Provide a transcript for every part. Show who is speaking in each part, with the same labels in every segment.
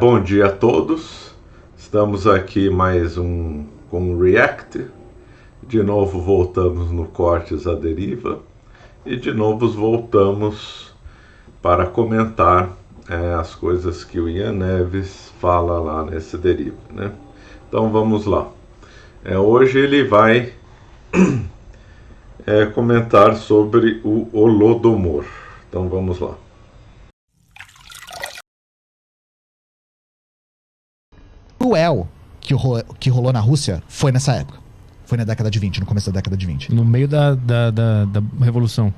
Speaker 1: Bom dia a todos. Estamos aqui com o React. De novo voltamos no Cortes à Deriva. E de novo voltamos para comentar as coisas que o Ian Neves fala lá nesse Deriva, né? Então vamos lá. Hoje ele vai comentar sobre o Holodomor. Então vamos lá.
Speaker 2: Cruel que rolou na Rússia foi nessa época. Foi na década de 20, no começo da década de 20.
Speaker 3: No meio da Revolução.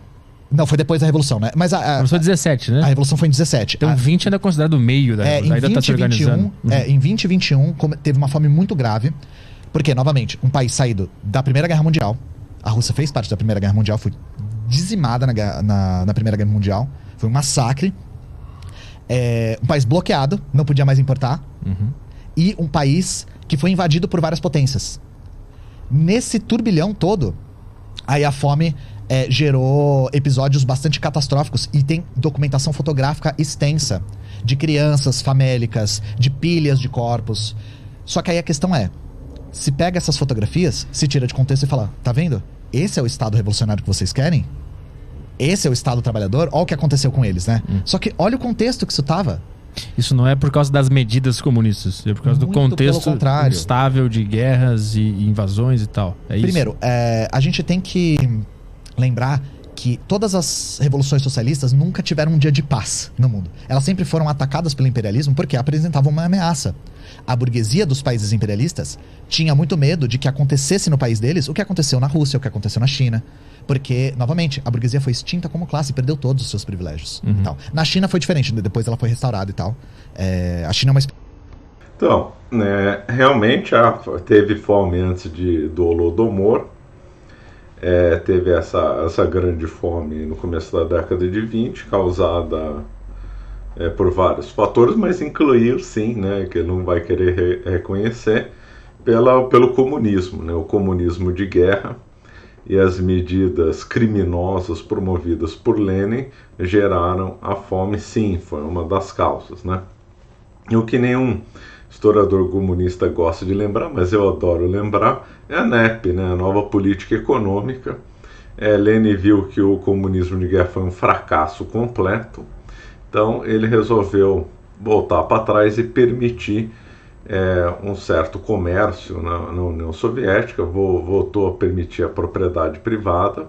Speaker 2: Não, foi depois da Revolução, né? Mas
Speaker 3: Revolução 17, né?
Speaker 2: A Revolução foi em 17.
Speaker 3: Então 20 ainda é considerado o meio da Revolução. Ainda tá se organizando.
Speaker 2: Em 2021 teve uma fome muito grave. Porque, novamente, um país saído da Primeira Guerra Mundial. A Rússia fez parte da Primeira Guerra Mundial, foi dizimada na Primeira Guerra Mundial. Foi um massacre. Um país bloqueado, não podia mais importar. E um país que foi invadido por várias potências. Nesse turbilhão todo, aí a fome gerou episódios bastante catastróficos e tem documentação fotográfica extensa de crianças famélicas, de pilhas de corpos. Só que aí a questão se pega essas fotografias, se tira de contexto e fala, tá vendo? Esse é o Estado revolucionário que vocês querem? Esse é o Estado trabalhador? Olha o que aconteceu com eles, né? Só que olha o contexto que isso tava.
Speaker 3: Isso não é por causa das medidas comunistas, é por causa do contexto instável de guerras e invasões e tal. É isso?
Speaker 2: Primeiro, a gente tem que lembrar que todas as revoluções socialistas nunca tiveram um dia de paz no mundo. Elas sempre foram atacadas pelo imperialismo porque apresentavam uma ameaça. A burguesia dos países imperialistas tinha muito medo de que acontecesse no país deles o que aconteceu na Rússia, o que aconteceu na China. Porque, novamente, a burguesia foi extinta como classe e perdeu todos os seus privilégios. E tal. Na China foi diferente, depois ela foi restaurada e tal. A China é uma...
Speaker 1: Então, realmente teve fome antes do Holodomor. Teve essa grande fome no começo da década de 20, causada por vários fatores, mas incluiu, sim, que ele não vai querer reconhecer, pelo comunismo, o comunismo de guerra. E as medidas criminosas promovidas por Lenin geraram a fome, sim, foi uma das causas, né? E o que nenhum historiador comunista gosta de lembrar, mas eu adoro lembrar, é a NEP, a Nova Política Econômica. Lenin viu que o comunismo de guerra foi um fracasso completo, então ele resolveu voltar para trás e permitir um certo comércio na União Soviética, voltou a permitir a propriedade privada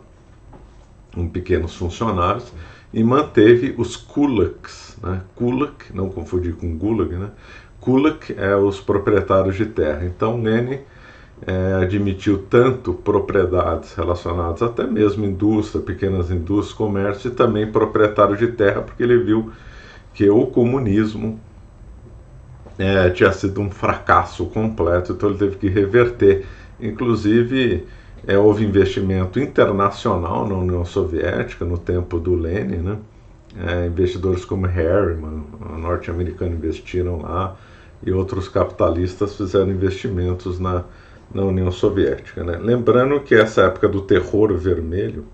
Speaker 1: em pequenos funcionários e manteve os kulaks, Kulak, não confundir com Gulag, Kulak é os proprietários de terra. Então Lenin admitiu tanto propriedades relacionadas até mesmo indústria, pequenas indústrias, comércio e também proprietário de terra, porque ele viu que o comunismo tinha sido um fracasso completo, então ele teve que reverter. Inclusive, houve investimento internacional na União Soviética, no tempo do Lenin, investidores como Harriman, norte-americano, investiram lá, e outros capitalistas fizeram investimentos na União Soviética. Lembrando que essa época do terror vermelho,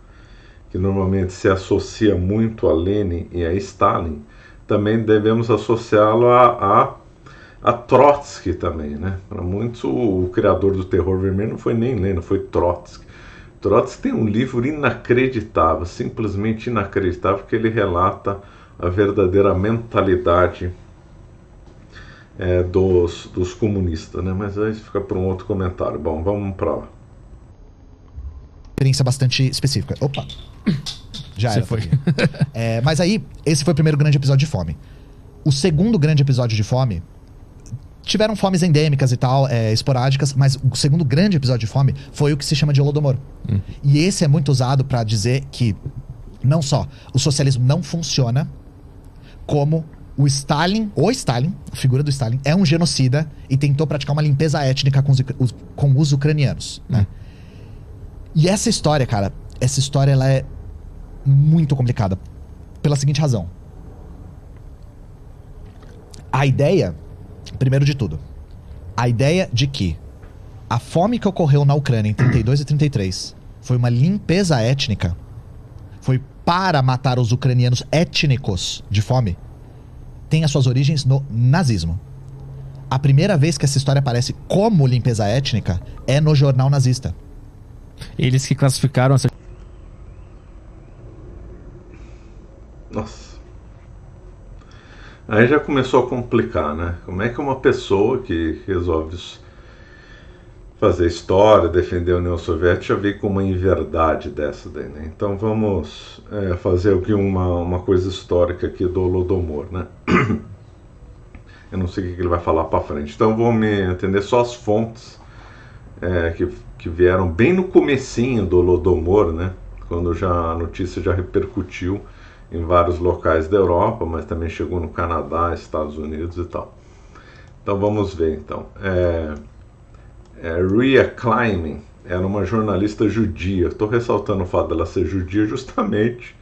Speaker 1: que normalmente se associa muito a Lenin e a Stalin, também devemos associá-lo a Trotsky também, Para muitos, o criador do terror vermelho não foi nem Lenin, foi Trotsky. Trotsky tem um livro inacreditável, simplesmente inacreditável, que ele relata a verdadeira mentalidade dos comunistas, Mas aí fica para um outro comentário. Bom, vamos para lá.
Speaker 2: Experiência bastante específica. Opa! Já era.
Speaker 3: Foi.
Speaker 2: Mas aí, esse foi o primeiro grande episódio de fome. O segundo grande episódio de fome... Tiveram fomes endêmicas e tal, esporádicas, mas o segundo grande episódio de fome foi o que se chama de Holodomor. E esse é muito usado para dizer que, não só o socialismo não funciona, como o Stalin, a figura do Stalin, é um genocida e tentou praticar uma limpeza étnica com os ucranianos. E essa história, cara, ela é muito complicada, pela seguinte razão. A ideia... Primeiro de tudo, a ideia de que a fome que ocorreu na Ucrânia em 32 e 33 foi uma limpeza étnica, foi para matar os ucranianos étnicos de fome, tem as suas origens no nazismo. A primeira vez que essa história aparece como limpeza étnica é no jornal nazista.
Speaker 3: Eles que classificaram essa...
Speaker 1: Nossa. Aí já começou a complicar, né? Como é que uma pessoa que resolve fazer história, defender a União Soviética, já veio com uma inverdade dessa daí, né? Então vamos fazer aqui uma coisa histórica aqui do Holodomor, né? Eu não sei o que ele vai falar para frente. Então vou me entender só as fontes que vieram bem no comecinho do Holodomor, né? Quando a notícia já repercutiu em vários locais da Europa, mas também chegou no Canadá, Estados Unidos e tal. Então vamos ver então. Ria Kleiman era uma jornalista judia. Estou ressaltando o fato dela ser judia justamente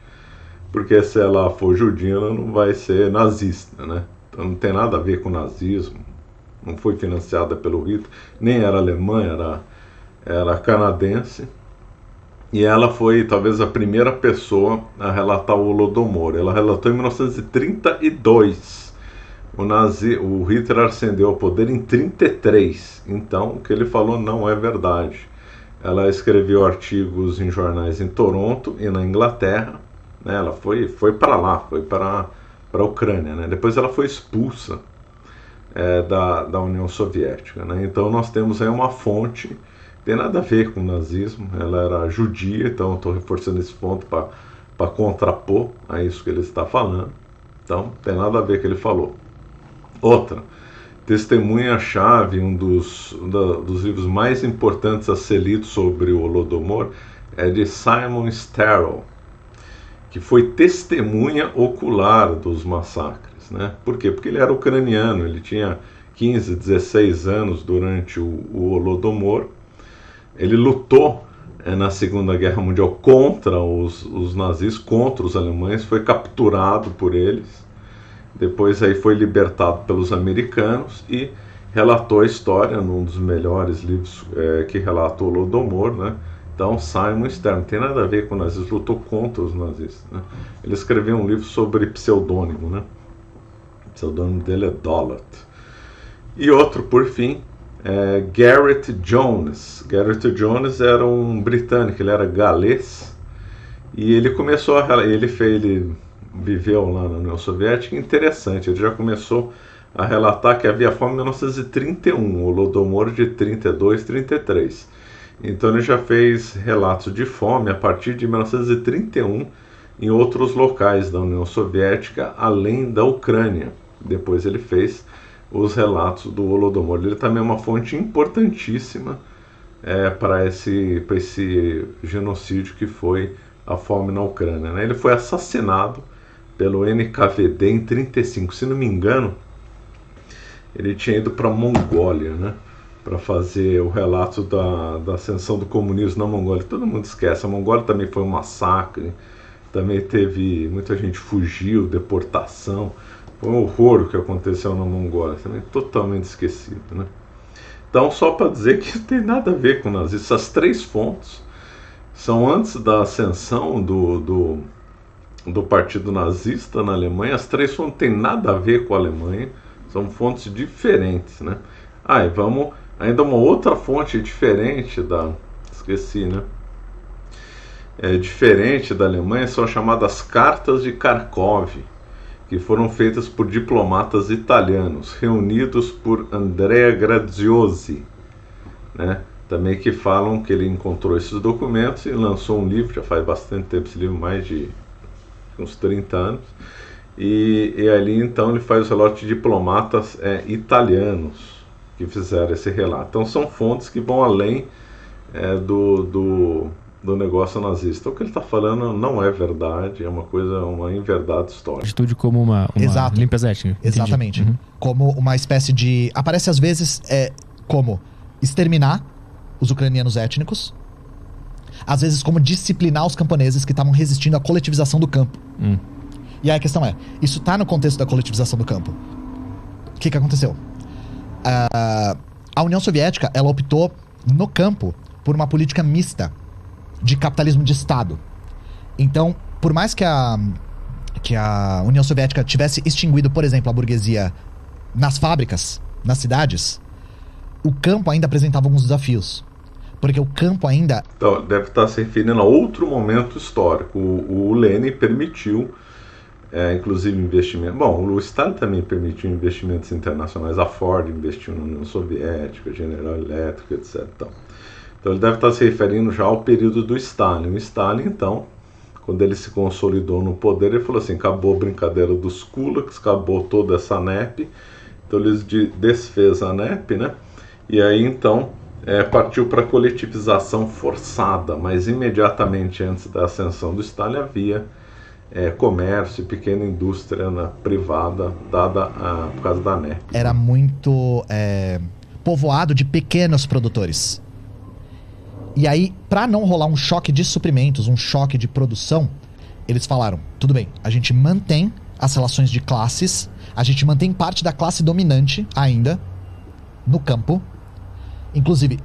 Speaker 1: porque se ela for judia ela não vai ser nazista, né? Então não tem nada a ver com nazismo. Não foi financiada pelo Hitler, nem era alemã, era canadense. E ela foi talvez a primeira pessoa a relatar o Holodomor. Ela relatou em 1932. O Hitler ascendeu ao poder em 1933. Então, o que ele falou não é verdade. Ela escreveu artigos em jornais em Toronto e na Inglaterra. Né? Ela foi para lá, foi para a Ucrânia. Né? Depois ela foi expulsa da União Soviética. Né? Então, nós temos aí uma fonte... Tem nada a ver com o nazismo, ela era judia, então estou reforçando esse ponto para contrapor a isso que ele está falando. Então, tem nada a ver com o que ele falou. Outra, testemunha-chave, um dos livros mais importantes a ser lido sobre o Holodomor, é de Simon Starrell, que foi testemunha ocular dos massacres. Né? Por quê? Porque ele era ucraniano, ele tinha 15, 16 anos durante o Holodomor. Ele lutou na Segunda Guerra Mundial contra os nazistas, contra os alemães, foi capturado por eles, depois aí foi libertado pelos americanos e relatou a história num dos melhores livros que relata o Holodomor, né? Então Simon Stern, não tem nada a ver com os nazistas, lutou contra os nazistas, né? Ele escreveu um livro sobre pseudônimo, né? O pseudônimo dele é Dollard. E outro, por fim, Gareth Jones. Gareth Jones era um britânico, ele era galês e ele começou ele viveu lá na União Soviética. Interessante, ele já começou a relatar que havia fome em 1931, o Holodomor de 32, 33. Então ele já fez relatos de fome a partir de 1931 em outros locais da União Soviética, além da Ucrânia. Depois ele fez os relatos do Holodomor. Ele também é uma fonte importantíssima para esse genocídio que foi a fome na Ucrânia. Né? Ele foi assassinado pelo NKVD em 1935. Se não me engano, ele tinha ido para a Mongólia, né? Para fazer o relato da ascensão do comunismo na Mongólia. Todo mundo esquece, a Mongólia também foi um massacre, também teve, muita gente fugiu, deportação. Foi um horror o que aconteceu na Mongólia, também totalmente esquecido, né? Então, só para dizer que não tem nada a ver com nazismo. Essas três fontes são antes da ascensão do partido nazista na Alemanha. As três fontes não têm nada a ver com a Alemanha, são fontes diferentes, né? E vamos, ainda uma outra fonte diferente esqueci, né? Diferente da Alemanha, são as chamadas Cartas de Kharkov, que foram feitas por diplomatas italianos, reunidos por Andrea Graziosi, né? Também que falam que ele encontrou esses documentos e lançou um livro, já faz bastante tempo esse livro, mais de uns 30 anos, e ali então ele faz os relatos de diplomatas italianos que fizeram esse relato. Então são fontes que vão além do negócio nazista. O que ele está falando não é verdade, é uma inverdade histórica.
Speaker 3: Atitude como uma limpeza étnica.
Speaker 2: Exatamente. Uhum. Como uma espécie de... Aparece às vezes como exterminar os ucranianos étnicos, às vezes como disciplinar os camponeses que estavam resistindo à coletivização do campo. E aí a questão isso está no contexto da coletivização do campo. O que aconteceu? A União Soviética, ela optou no campo por uma política mista de capitalismo de Estado. Então, por mais que que a União Soviética tivesse extinguido, por exemplo, a burguesia nas fábricas, nas cidades, o campo ainda apresentava alguns desafios. Porque o campo ainda...
Speaker 1: Então, deve estar se referindo a outro momento histórico. O Lenin permitiu, inclusive, investimento... Bom, o Stalin também permitiu investimentos internacionais. A Ford investiu na União Soviética, General Electric, etc. Então, ele deve estar se referindo já ao período do Stalin. O Stalin, então, quando ele se consolidou no poder, ele falou assim, acabou a brincadeira dos kulaks, acabou toda essa NEP. Então, ele desfez a NEP, né? E aí, então... partiu para a coletivização forçada, mas imediatamente antes da ascensão do Stalin havia comércio e pequena indústria privada dada por causa da NEP.
Speaker 2: Era muito povoado de pequenos produtores. E aí, para não rolar um choque de suprimentos, um choque de produção, eles falaram, tudo bem, a gente mantém as relações de classes, a gente mantém parte da classe dominante ainda no campo, inclusive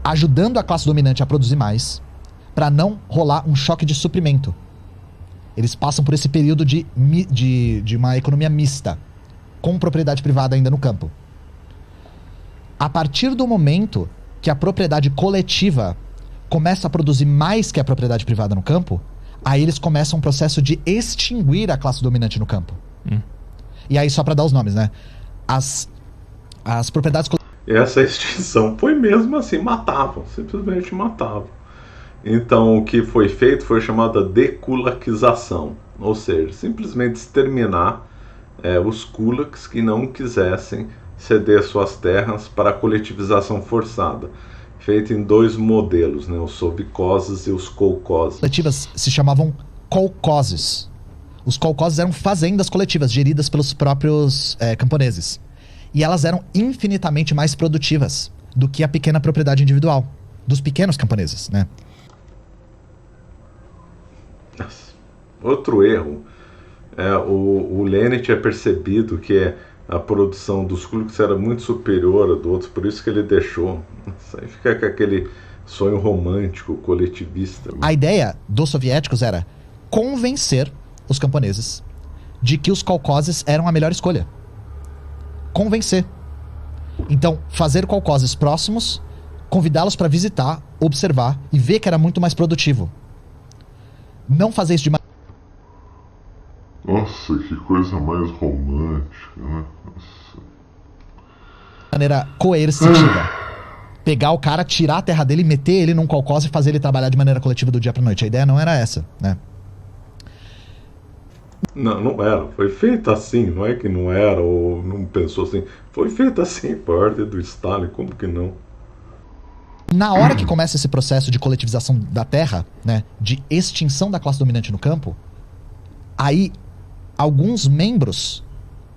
Speaker 2: ajudando a classe dominante a produzir mais, para não rolar um choque de suprimento. Eles passam por esse período de uma economia mista, com propriedade privada ainda no campo. A partir do momento que a propriedade coletiva começa a produzir mais que a propriedade privada no campo, aí eles começam um processo de extinguir a classe dominante no campo. E aí, só para dar os nomes, né? As propriedades coletivas...
Speaker 1: Essa extinção foi mesmo assim, matavam, simplesmente matavam. Então o que foi feito foi chamada dekulakização, ou seja, simplesmente exterminar os kulaks que não quisessem ceder suas terras para a coletivização forçada, feita em 2 modelos, né, os sovkhozes e os kolkhozes.
Speaker 2: Coletivas se chamavam kolkhozes. Os kolkhozes eram fazendas coletivas geridas pelos próprios camponeses. E elas eram infinitamente mais produtivas do que a pequena propriedade individual, dos pequenos camponeses, né?
Speaker 1: Outro erro, o Lenin tinha percebido que a produção dos kulaks era muito superior a do outro, por isso que ele deixou. Aí fica com aquele sonho romântico, coletivista.
Speaker 2: A ideia dos soviéticos era convencer os camponeses de que os kolkhozes eram a melhor escolha. Convencer. Então, fazer kolkhozes próximos, convidá-los para visitar, observar e ver que era muito mais produtivo. Não fazer isso de
Speaker 4: Nossa, que coisa mais romântica, né?
Speaker 2: maneira coercitiva. Pegar o cara, tirar a terra dele, meter ele num kolkhoz e fazer ele trabalhar de maneira coletiva do dia pra noite. A ideia não era essa, né?
Speaker 1: Não era. Foi feito assim. Não é que não era ou não pensou assim. Foi feito assim por ordem do Stalin. Como que não?
Speaker 2: Na hora que começa esse processo de coletivização da terra, né, de extinção da classe dominante no campo, aí alguns membros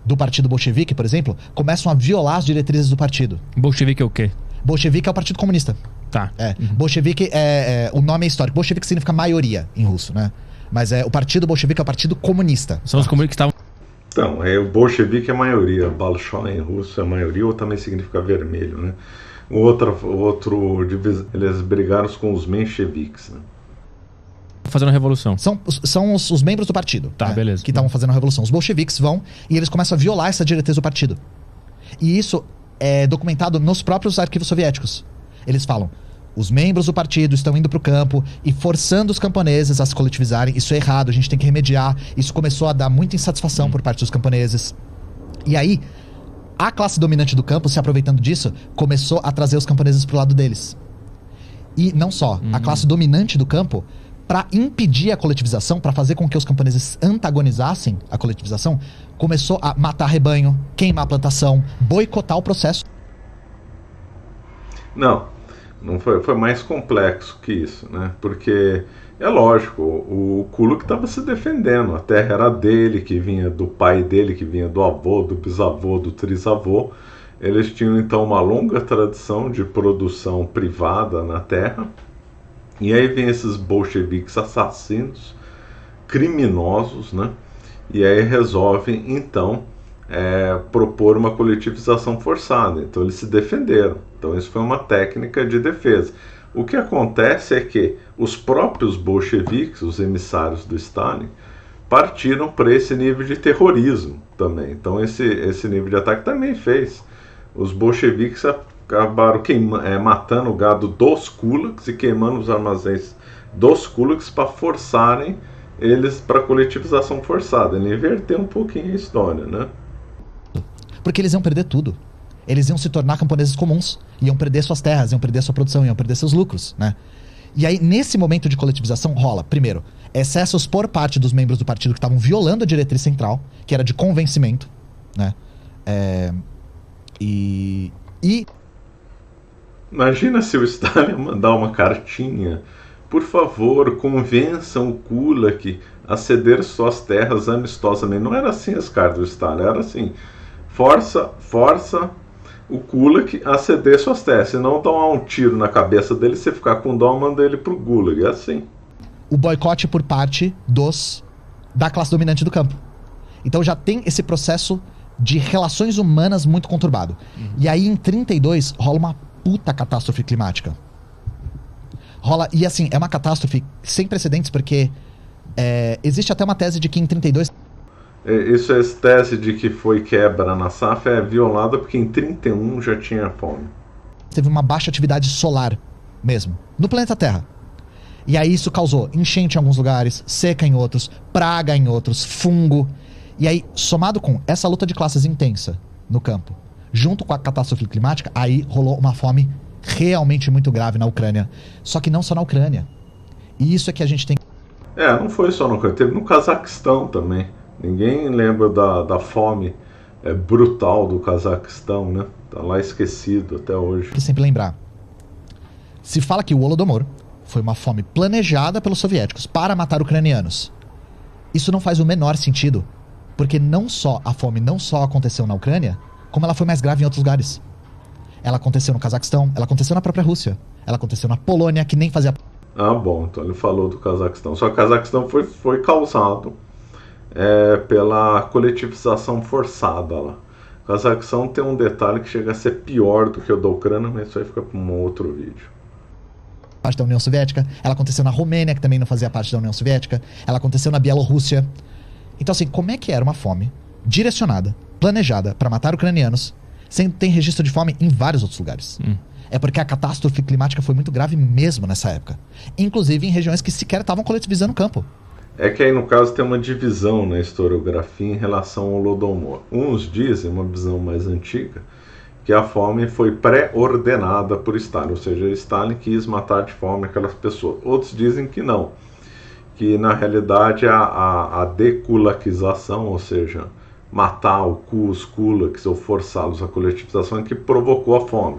Speaker 2: do partido bolchevique, por exemplo, começam a violar as diretrizes do partido.
Speaker 3: Bolchevique é o quê?
Speaker 2: Bolchevique é o partido comunista.
Speaker 3: Tá.
Speaker 2: Bolchevique o nome é histórico. Bolchevique significa maioria em russo, né? Mas o partido bolchevique é o partido comunista.
Speaker 3: São os comunistas que estavam...
Speaker 1: Então, o bolchevique é a maioria. Bolshoi em russo é a maioria, ou também significa vermelho, né? Eles brigaram com os mencheviques, né?
Speaker 3: Fazendo a revolução.
Speaker 2: São os membros do partido.
Speaker 3: Tá, beleza.
Speaker 2: Que estavam fazendo a revolução. Os bolcheviques vão e eles começam a violar essa diretriz do partido. E isso é documentado nos próprios arquivos soviéticos. Eles falam, os membros do partido estão indo pro campo e forçando os camponeses a se coletivizarem. Isso é errado, a gente tem que remediar. Isso começou a dar muita insatisfação por parte dos camponeses. E aí, a classe dominante do campo, se aproveitando disso, começou a trazer os camponeses pro lado deles. E não só, a classe dominante do campo, para impedir a coletivização, para fazer com que os camponeses antagonizassem a coletivização, começou a matar rebanho, queimar a plantação, boicotar o processo.
Speaker 1: Não foi mais complexo que isso, né? Porque é lógico, o Kulak estava se defendendo, a terra era dele, que vinha do pai dele, que vinha do avô, do bisavô, do trisavô. Eles tinham então uma longa tradição de produção privada na terra. E aí vem esses bolcheviques assassinos, criminosos, né? E aí resolvem então propor uma coletivização forçada. Então eles se defenderam. Então isso foi uma técnica de defesa. O que acontece é que os próprios bolcheviques, os emissários do Stalin, partiram para esse nível de terrorismo também. Então esse nível de ataque também fez. Os bolcheviques acabaram matando o gado dos kulaks e queimando os armazéns dos kulaks para forçarem eles para coletivização forçada. Ele inverteu um pouquinho a história, né?
Speaker 2: Porque eles iam perder tudo. Eles iam se tornar camponeses comuns, iam perder suas terras, iam perder sua produção, iam perder seus lucros, né? E aí, nesse momento de coletivização, rola, primeiro, excessos por parte dos membros do partido que estavam violando a diretriz central, que era de convencimento, né?
Speaker 1: Imagina se o Stalin mandar uma cartinha: por favor, convençam o Kulak a ceder suas terras amistosamente. Não era assim as cartas do Stalin, era assim: força o Kulak a ceder suas terras, senão dá um tiro na cabeça dele, você ficar com dó, manda ele pro Gulag, é assim.
Speaker 2: O boicote por parte da classe dominante do campo. Então já tem esse processo de relações humanas muito conturbado. E aí em 32 rola uma puta catástrofe climática. E assim, é uma catástrofe sem precedentes, porque existe até uma tese de que em 32...
Speaker 1: Isso é tese de que foi quebra na safra, é violada porque em 31 já tinha fome.
Speaker 2: Teve uma baixa atividade solar mesmo, no planeta Terra. E aí isso causou enchente em alguns lugares, seca em outros, praga em outros, fungo. E aí, somado com essa luta de classes intensa no campo, junto com a catástrofe climática, aí rolou uma fome realmente muito grave na Ucrânia. Só que não só na Ucrânia. E isso é que a gente tem...
Speaker 1: não foi só na Ucrânia, teve no Cazaquistão também. Ninguém lembra da fome brutal do Cazaquistão, né? Tá lá esquecido até hoje.
Speaker 2: Tem que sempre lembrar. Se fala que o Holodomor foi uma fome planejada pelos soviéticos para matar ucranianos. Isso não faz o menor sentido, porque não só a fome não só aconteceu na Ucrânia, como ela foi mais grave em outros lugares. Ela aconteceu no Cazaquistão, ela aconteceu na própria Rússia, ela aconteceu na Polônia, que nem fazia...
Speaker 1: Bom, então ele falou do Cazaquistão. Só que o Cazaquistão foi causado pela coletivização forçada lá. O Cazaquistão tem um detalhe que chega a ser pior do que o da Ucrânia, mas isso aí fica para um outro vídeo.
Speaker 2: Parte da União Soviética, ela aconteceu na Romênia, que também não fazia parte da União Soviética, ela aconteceu na Bielorrússia. Então assim, como é que era uma fome direcionada, planejada para matar ucranianos, sem ter registro de fome em vários outros lugares? É porque a catástrofe climática foi muito grave mesmo nessa época, inclusive em regiões que sequer estavam coletivizando o campo.
Speaker 1: É que aí no caso tem uma divisão na historiografia em relação ao Holodomor. Uns dizem, uma visão mais antiga, que a fome foi pré-ordenada por Stalin, ou seja, Stalin quis matar de fome aquelas pessoas. Outros dizem que não, que na realidade a dekulakização, ou seja, matar os kulaks ou forçá-los à coletivização, é que provocou a fome.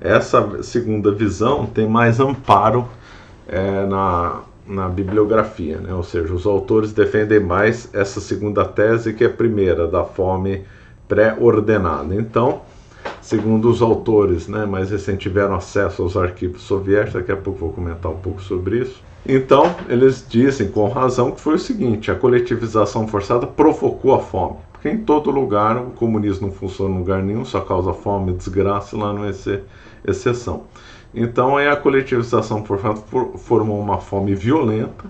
Speaker 1: Essa segunda visão tem mais amparo na bibliografia, né? Ou seja, os autores defendem mais essa segunda tese que a primeira, da fome pré-ordenada. Então, segundo os autores, né, mais recentes tiveram acesso aos arquivos soviéticos, daqui a pouco vou comentar um pouco sobre isso. Então, eles dizem com razão que foi o seguinte: a coletivização forçada provocou a fome. Porque em todo lugar o comunismo não funciona em lugar nenhum, só causa fome e desgraça, lá não é exceção. Então a coletivização forçada formou uma fome violenta,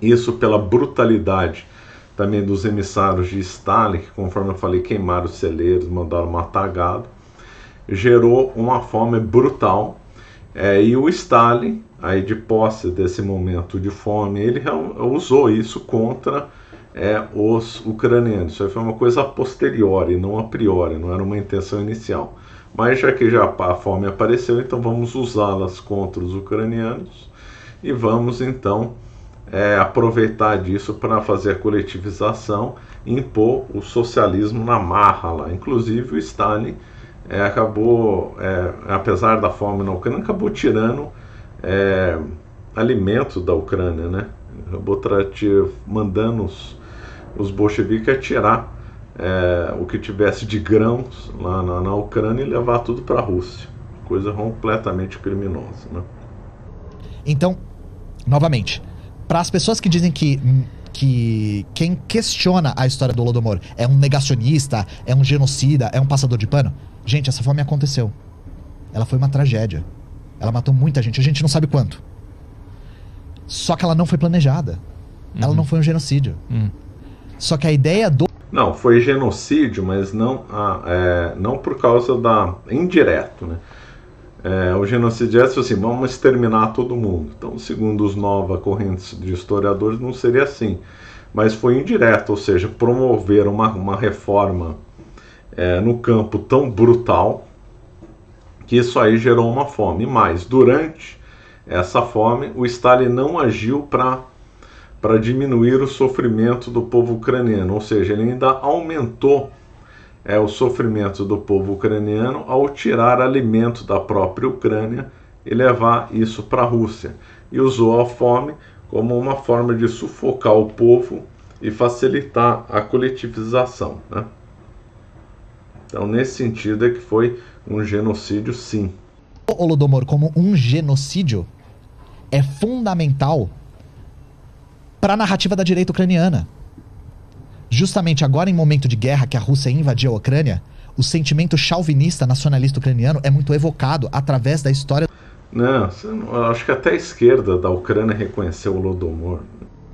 Speaker 1: isso pela brutalidade também dos emissários de Stalin, que, conforme eu falei, queimaram os celeiros, mandaram matar gado, gerou uma fome brutal. E o Stalin, aí de posse desse momento de fome, ele usou isso contra os ucranianos. Isso foi uma coisa a posteriori, não a priori, não era uma intenção inicial. Mas já que a fome apareceu, então vamos usá-las contra os ucranianos e vamos então aproveitar disso para fazer a coletivização e impor o socialismo na marra lá. Inclusive o Stalin acabou, apesar da fome na Ucrânia, acabou tirando alimentos da Ucrânia, né? Acabou mandando os bolcheviques atirar o que tivesse de grãos lá na Ucrânia e levar tudo para a Rússia. Coisa completamente criminosa, né?
Speaker 2: Então, novamente, para as pessoas que dizem que quem questiona a história do Holodomor é um negacionista, é um genocida, é um passador de pano, gente, essa fome aconteceu. Ela foi uma tragédia. Ela matou muita gente, a gente não sabe quanto. Só que ela não foi planejada. Ela não foi um genocídio. Só que a ideia do...
Speaker 1: Não, foi genocídio, mas não por causa da... indireto, né? O genocídio é assim, vamos exterminar todo mundo. Então, segundo os novas correntes de historiadores, não seria assim. Mas foi indireto, ou seja, promover uma reforma no campo tão brutal que isso aí gerou uma fome. Mas, durante essa fome, o Stalin não agiu para diminuir o sofrimento do povo ucraniano, ou seja, ele ainda aumentou o sofrimento do povo ucraniano ao tirar alimento da própria Ucrânia e levar isso para a Rússia. E usou a fome como uma forma de sufocar o povo e facilitar a coletivização, né? Então, nesse sentido é que foi um genocídio, sim.
Speaker 2: O Holodomor como um genocídio é fundamental para a narrativa da direita ucraniana. Justamente agora, em momento de guerra, que a Rússia invadiu a Ucrânia, o sentimento chauvinista nacionalista ucraniano é muito evocado através da história...
Speaker 1: Não, acho que até a esquerda da Ucrânia reconheceu o Holodomor.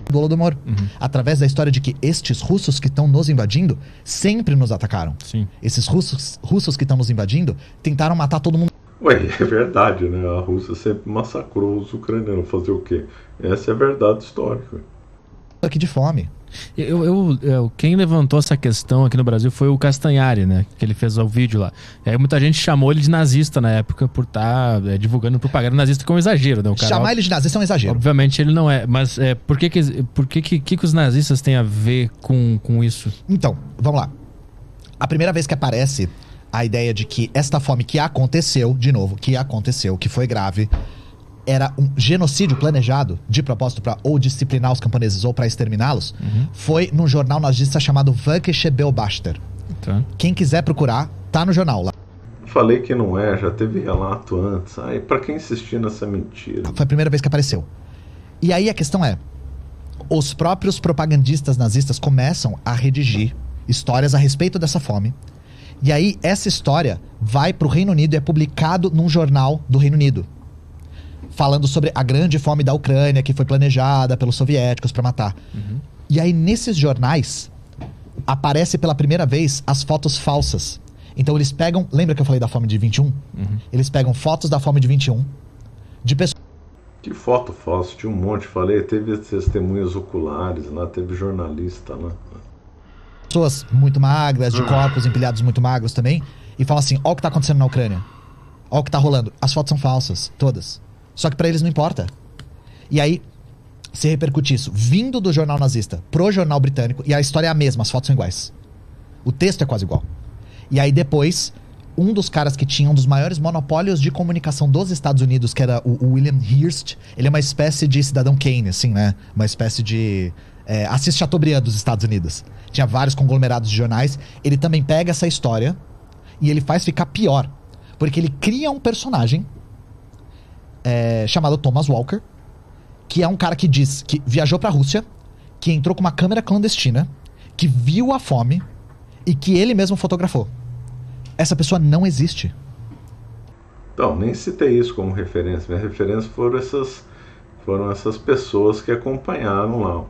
Speaker 2: Do Holodomor. Através da história de que estes russos que estão nos invadindo sempre nos atacaram.
Speaker 3: Sim.
Speaker 2: Esses russos que estão nos invadindo tentaram matar todo mundo.
Speaker 1: Ué, é verdade, né? A Rússia sempre massacrou os ucranianos. Fazer o quê? Essa é a verdade histórica.
Speaker 2: Aqui de fome.
Speaker 3: Quem levantou essa questão aqui no Brasil foi o Castanhari, né? Que ele fez o vídeo lá. E aí muita gente chamou ele de nazista na época por estar divulgando propaganda nazista com um exagero, né? O cara,
Speaker 2: chamar ele de nazista é um exagero.
Speaker 3: Obviamente ele não é, mas por que os nazistas têm a ver com isso?
Speaker 2: Então, vamos lá. A primeira vez que aparece a ideia de que esta fome que aconteceu, de novo, que foi grave, era um genocídio planejado, de propósito, para ou disciplinar os camponeses ou para exterminá-los, foi num jornal nazista chamado Völkische Beobachter.
Speaker 3: Tá.
Speaker 2: Quem quiser procurar, tá no jornal lá.
Speaker 1: Falei que não já teve relato antes. Ai, pra quem insistir nessa mentira?
Speaker 2: Foi a primeira vez que apareceu. E aí a questão é, os próprios propagandistas nazistas começam a redigir histórias a respeito dessa fome. E aí essa história vai pro Reino Unido e é publicado num jornal do Reino Unido, falando sobre a grande fome da Ucrânia que foi planejada pelos soviéticos para matar. E aí nesses jornais aparece pela primeira vez as fotos falsas. Então eles pegam, lembra que eu falei da fome de 21? Eles pegam fotos da fome de 21 de pessoas...
Speaker 1: Que foto falsa? Tinha um monte, falei, teve testemunhas oculares lá, teve jornalista lá.
Speaker 2: Pessoas muito magras, de corpos empilhados muito magros também, e falam assim, ó o que tá acontecendo na Ucrânia, ó o que tá rolando. As fotos são falsas, todas. Só que pra eles não importa. E aí, se repercute isso, vindo do jornal nazista pro jornal britânico, e a história é a mesma, as fotos são iguais. O texto é quase igual. E aí depois, um dos caras que tinha um dos maiores monopólios de comunicação dos Estados Unidos, que era o William Hearst, ele é uma espécie de Cidadão Kane, assim, né? Uma espécie de... Assis Chateaubriand dos Estados Unidos. Tinha vários conglomerados de jornais. Ele também pega essa história e ele faz ficar pior. Porque ele cria um personagem chamado Thomas Walker, que é um cara que diz que viajou pra Rússia, que entrou com uma câmera clandestina, que viu a fome e que ele mesmo fotografou. Essa pessoa não existe.
Speaker 1: Então, nem citei isso como referência. Minha referência foram essas pessoas que acompanharam lá.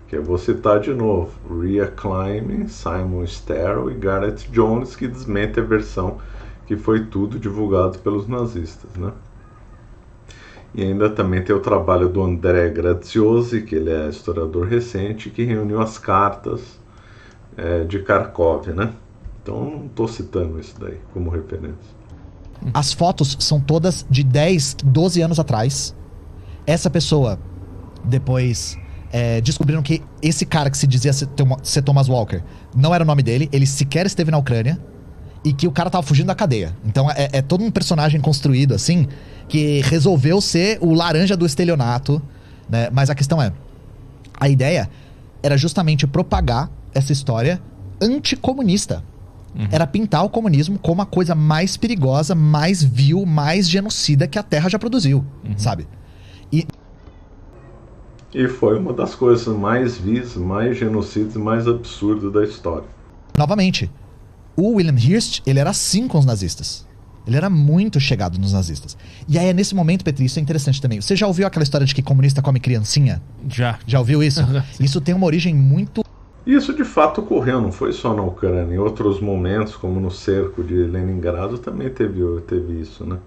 Speaker 1: Que eu vou citar de novo. Rhea Klein, Simon Sterrell e Gareth Jones, que desmente a versão que foi tudo divulgado pelos nazistas, né? E ainda também tem o trabalho do André Graziosi, que ele é historiador recente, que reuniu as cartas de Kharkov, né? Então não estou citando isso daí como referência.
Speaker 2: As fotos são todas de 10, 12 anos atrás. Essa pessoa, depois, descobriram que esse cara que se dizia ser Thomas Walker não era o nome dele, ele sequer esteve na Ucrânia, e que o cara tava fugindo da cadeia. Então é todo um personagem construído assim, que resolveu ser o laranja do estelionato, né? Mas a questão a ideia era justamente propagar essa história anticomunista. Era pintar o comunismo como a coisa mais perigosa, mais vil, mais genocida que a Terra já produziu, sabe?
Speaker 1: E foi uma das coisas mais vis, mais genocidas e mais absurdas da história.
Speaker 2: Novamente, o William Hearst, ele era assim com os nazistas. Ele era muito chegado nos nazistas. E aí é nesse momento, Petri, isso é interessante também. Você já ouviu aquela história de que comunista come criancinha?
Speaker 3: Já.
Speaker 2: Já ouviu isso? Isso tem uma origem muito...
Speaker 1: Isso de fato ocorreu, não foi só na Ucrânia. Em outros momentos, como no cerco de Leningrado, também teve isso, né?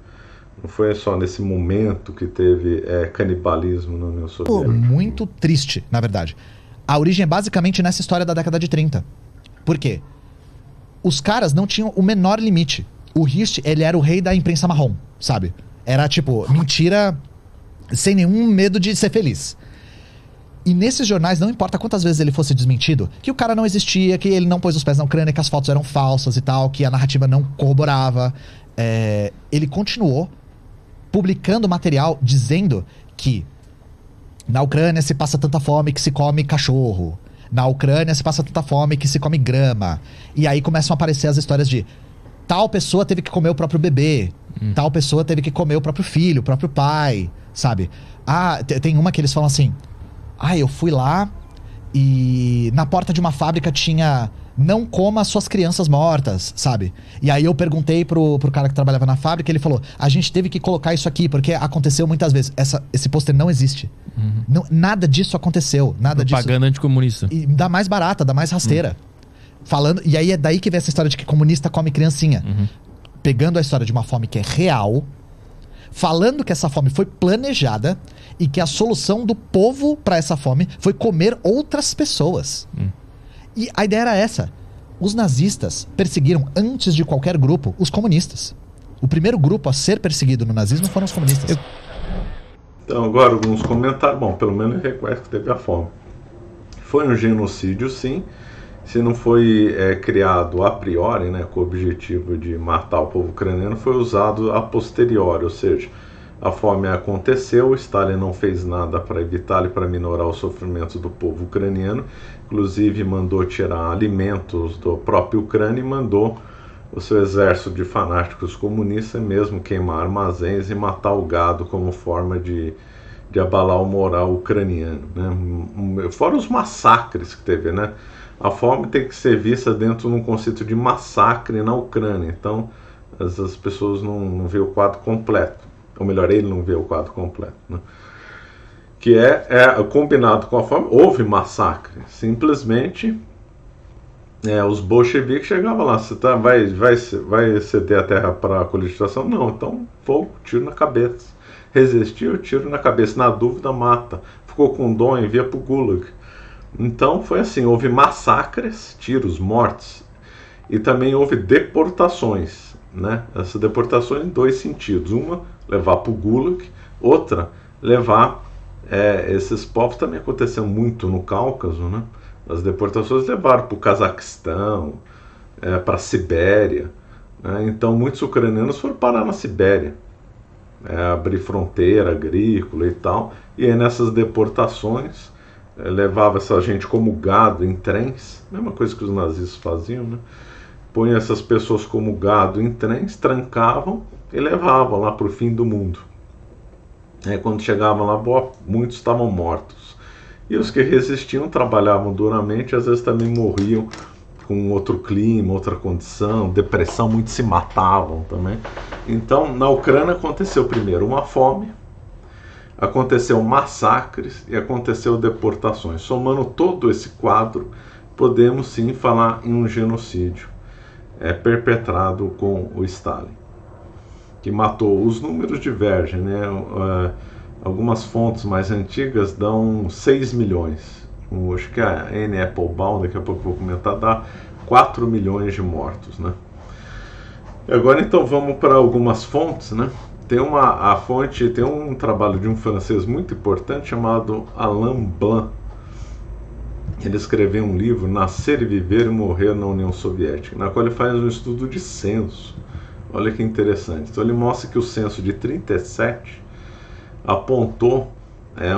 Speaker 1: Não foi só nesse momento que teve canibalismo na União Soviética.
Speaker 2: Muito triste, na verdade. A origem é basicamente nessa história da década de 30. Por quê? Os caras não tinham o menor limite. O Hearst, ele era o rei da imprensa marrom, sabe? Era tipo, mentira sem nenhum medo de ser feliz. E nesses jornais, não importa quantas vezes ele fosse desmentido, que o cara não existia, que ele não pôs os pés na Ucrânia, que as fotos eram falsas e tal, que a narrativa não corroborava, ele continuou publicando material dizendo que na Ucrânia se passa tanta fome que se come cachorro. Na Ucrânia se passa tanta fome que se come grama. E aí começam a aparecer as histórias de tal pessoa teve que comer o próprio bebê, tal pessoa teve que comer o próprio filho, o próprio pai, sabe? Tem uma que eles falam assim, eu fui lá e na porta de uma fábrica tinha não coma suas crianças mortas, sabe? E aí eu perguntei pro cara que trabalhava na fábrica, ele falou, a gente teve que colocar isso aqui, porque aconteceu muitas vezes. Esse pôster não existe. Não, nada disso aconteceu, nada disso.
Speaker 3: Propaganda anticomunista.
Speaker 2: E dá mais barata, dá mais rasteira. Falando, e aí é daí que vem essa história de que comunista come criancinha. Pegando a história de uma fome que é real, falando que essa fome foi planejada e que a solução do povo para essa fome foi comer outras pessoas. E a ideia era essa. Os nazistas perseguiram, antes de qualquer grupo, os comunistas. O primeiro grupo a ser perseguido no nazismo foram os comunistas.
Speaker 1: Então, agora alguns comentários. Bom, pelo menos ele reconhece que teve a fome. Foi um genocídio, sim. Se não foi criado a priori, né, com o objetivo de matar o povo ucraniano, foi usado a posteriori, ou seja, a fome aconteceu, Stalin não fez nada para evitá-la e para minorar o sofrimento do povo ucraniano, inclusive mandou tirar alimentos do próprio Ucrânia e mandou o seu exército de fanáticos comunistas mesmo queimar armazéns e matar o gado como forma de abalar o moral ucraniano, né? Fora os massacres que teve, né? A fome tem que ser vista dentro de um conceito de massacre na Ucrânia. Então, as pessoas não vê o quadro completo. Ou melhor, ele não vê o quadro completo. Né? Que combinado com a fome, houve massacre. Simplesmente, os bolcheviques chegavam lá. Você vai ceder a terra para a colonização? Não, então fogo, tiro na cabeça. Resistiu, tiro na cabeça. Na dúvida, mata. Ficou com dó, envia para o Gulag. Então foi assim, houve massacres, tiros, mortes, e também houve deportações, né? Essas deportações em dois sentidos, uma, levar para o Gulag, outra, levar, esses povos também aconteceu muito no Cáucaso, né? As deportações levaram para o Cazaquistão, para a Sibéria, né? Então muitos ucranianos foram parar na Sibéria, abrir fronteira agrícola e tal, e aí nessas deportações levava essa gente como gado em trens, mesma coisa que os nazistas faziam, né? Põe essas pessoas como gado em trens, trancavam e levavam lá para o fim do mundo. Aí quando chegavam lá, muitos estavam mortos. E os que resistiam trabalhavam duramente, às vezes também morriam com outro clima, outra condição, depressão, muitos se matavam também. Então na Ucrânia aconteceu primeiro uma fome, aconteceu massacres e aconteceu deportações. Somando todo esse quadro, podemos sim falar em um genocídio perpetrado com o Stalin, que matou. Os números divergem, né? Algumas fontes mais antigas dão 6 milhões. Acho que a Anne Applebaum, daqui a pouco eu vou comentar, dá 4 milhões de mortos, né? E agora então vamos para algumas fontes, né? Tem um trabalho de um francês muito importante chamado Alain Blanc. Ele escreveu um livro, Nascer e Viver e Morrer na União Soviética, na qual ele faz um estudo de censo. Olha que interessante. Então ele mostra que o censo de 37 apontou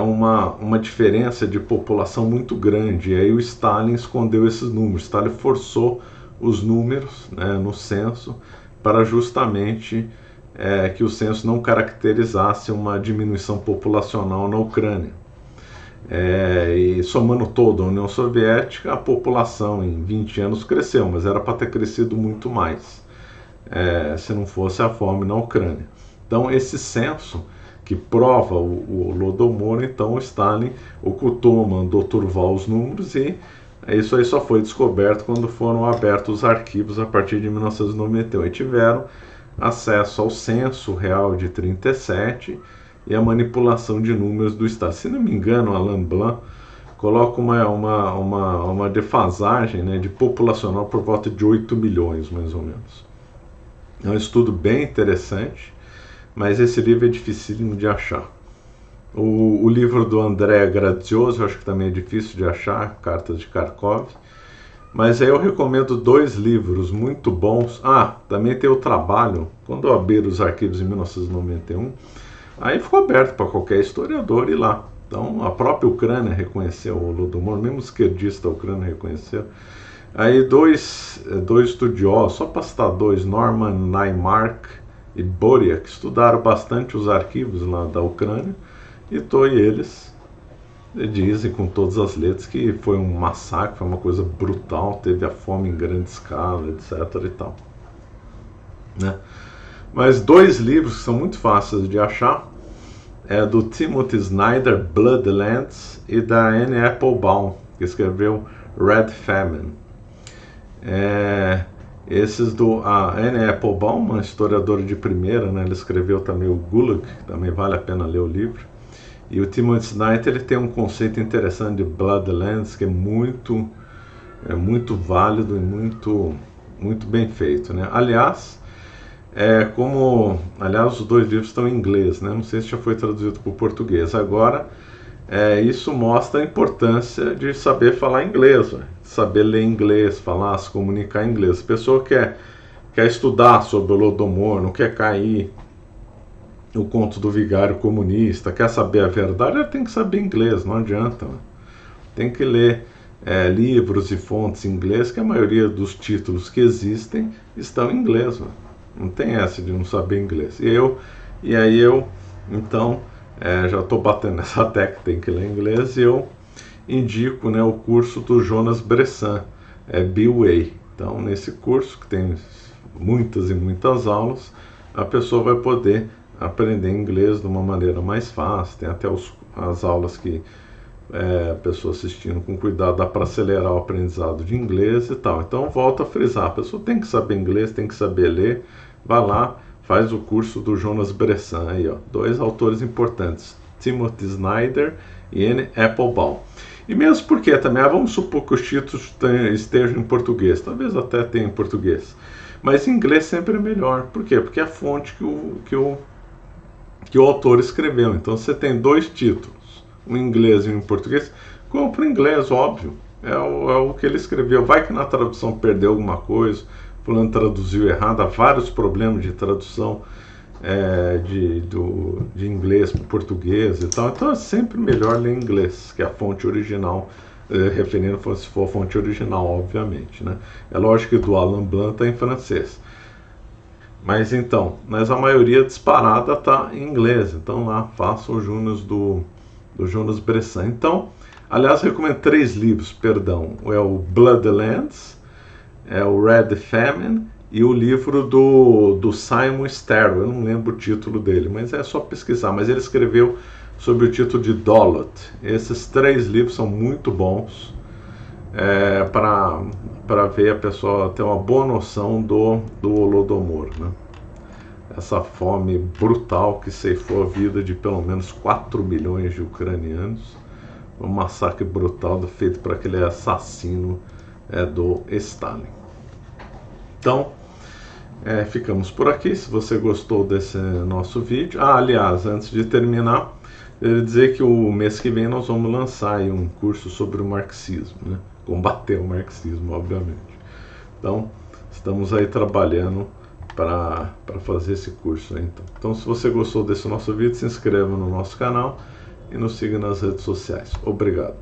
Speaker 1: uma diferença de população muito grande. E aí o Stalin escondeu esses números. Stalin forçou os números, né, no censo para justamente que o censo não caracterizasse uma diminuição populacional na Ucrânia. E somando toda a União Soviética, a população em 20 anos cresceu, mas era para ter crescido muito mais. se não fosse a fome na Ucrânia. Então, esse censo que prova o Holodomor, então o Stalin ocultou, mandou turvar os números, e isso aí só foi descoberto quando foram abertos os arquivos a partir de 1991 e tiveram acesso ao censo real de 37 e a manipulação de números do Estado. Se não me engano, Alain Blanc coloca uma defasagem, né, de populacional por volta de 8 milhões, mais ou menos. É um estudo bem interessante, mas esse livro é dificílimo de achar. O livro do André Grazioso, eu acho que também é difícil de achar, Cartas de Kharkov. Mas aí eu recomendo 2 livros muito bons. Também tem o trabalho, quando eu abri os arquivos em 1991, aí ficou aberto para qualquer historiador ir lá. Então a própria Ucrânia reconheceu o Holodomor, mesmo esquerdista da Ucrânia reconheceu. Aí dois estudiosos, só para citar 2, Norman Naimark e Boriak, estudaram bastante os arquivos lá da Ucrânia, e eles dizem com todas as letras que foi um massacre, foi uma coisa brutal, teve a fome em grande escala, etc. e tal. Né? Mas 2 livros que são muito fáceis de achar, é do Timothy Snyder, Bloodlands, e da Anne Applebaum, que escreveu Red Famine. Esses a Anne Applebaum, uma historiadora de primeira, né, ela escreveu também o Gulag, que também vale a pena ler o livro. E o Timothy Snyder, ele tem um conceito interessante de Bloodlands, que é muito válido e muito bem feito, né? Aliás, os 2 livros estão em inglês, né? Não sei se já foi traduzido para o português. Agora, isso mostra a importância de saber falar inglês, saber ler inglês, falar, se comunicar em inglês. A pessoa quer estudar sobre o Holodomor, não quer cair o conto do vigário comunista, quer saber a verdade, ela tem que saber inglês, não adianta. Tem que ler livros e fontes em inglês, que a maioria dos títulos que existem estão em inglês. Não tem essa de não saber inglês. E aí eu então, já estou batendo nessa tecla, tem que ler inglês, e eu indico, né, o curso do Jonas Bressan, B-Way. Então, nesse curso, que tem muitas e muitas aulas, a pessoa vai poder aprender inglês de uma maneira mais fácil. Tem até as aulas que a pessoa assistindo com cuidado dá para acelerar o aprendizado de inglês e tal. Então, volto a frisar, a pessoa tem que saber inglês, tem que saber ler, vai lá, faz o curso do Jonas Bressan, aí, 2 autores importantes, Timothy Snyder e Anne Applebaum. E mesmo porque também, vamos supor que os títulos estejam em português, talvez até tenha em português, mas em inglês sempre é melhor. Por quê? Porque é a fonte que o autor escreveu. Então, você tem 2 títulos, um em inglês e um em português, compra em inglês, óbvio, é o que ele escreveu. Vai que na tradução perdeu alguma coisa, fulano traduziu errado, há vários problemas de tradução de inglês para português e tal. Então é sempre melhor ler em inglês, que é a fonte original, referindo se for a fonte original, obviamente, né? É lógico que do Alain Blanc está em francês, mas a maioria disparada está em inglês. Então lá, faça o Jonas do Jonas Bressan. Então, aliás, recomendo 3 livros, é o Bloodlands, o Red Famine e o livro do Simon Sterrow. Eu não lembro o título dele, mas é só pesquisar. Mas ele escreveu sob o título de Dolot. Esses 3 livros são muito bons para ver a pessoa ter uma boa noção do Holodomor, né? Essa fome brutal que ceifou a vida de pelo menos 4 milhões de ucranianos. Um massacre brutal feito por aquele assassino do Stalin. Então, ficamos por aqui. Se você gostou desse nosso vídeo, aliás, antes de terminar, eu ia dizer que o mês que vem nós vamos lançar aí um curso sobre o marxismo, né? Combater o marxismo, obviamente. Então, estamos aí trabalhando para fazer esse curso aí, então, se você gostou desse nosso vídeo, se inscreva no nosso canal e nos siga nas redes sociais. Obrigado.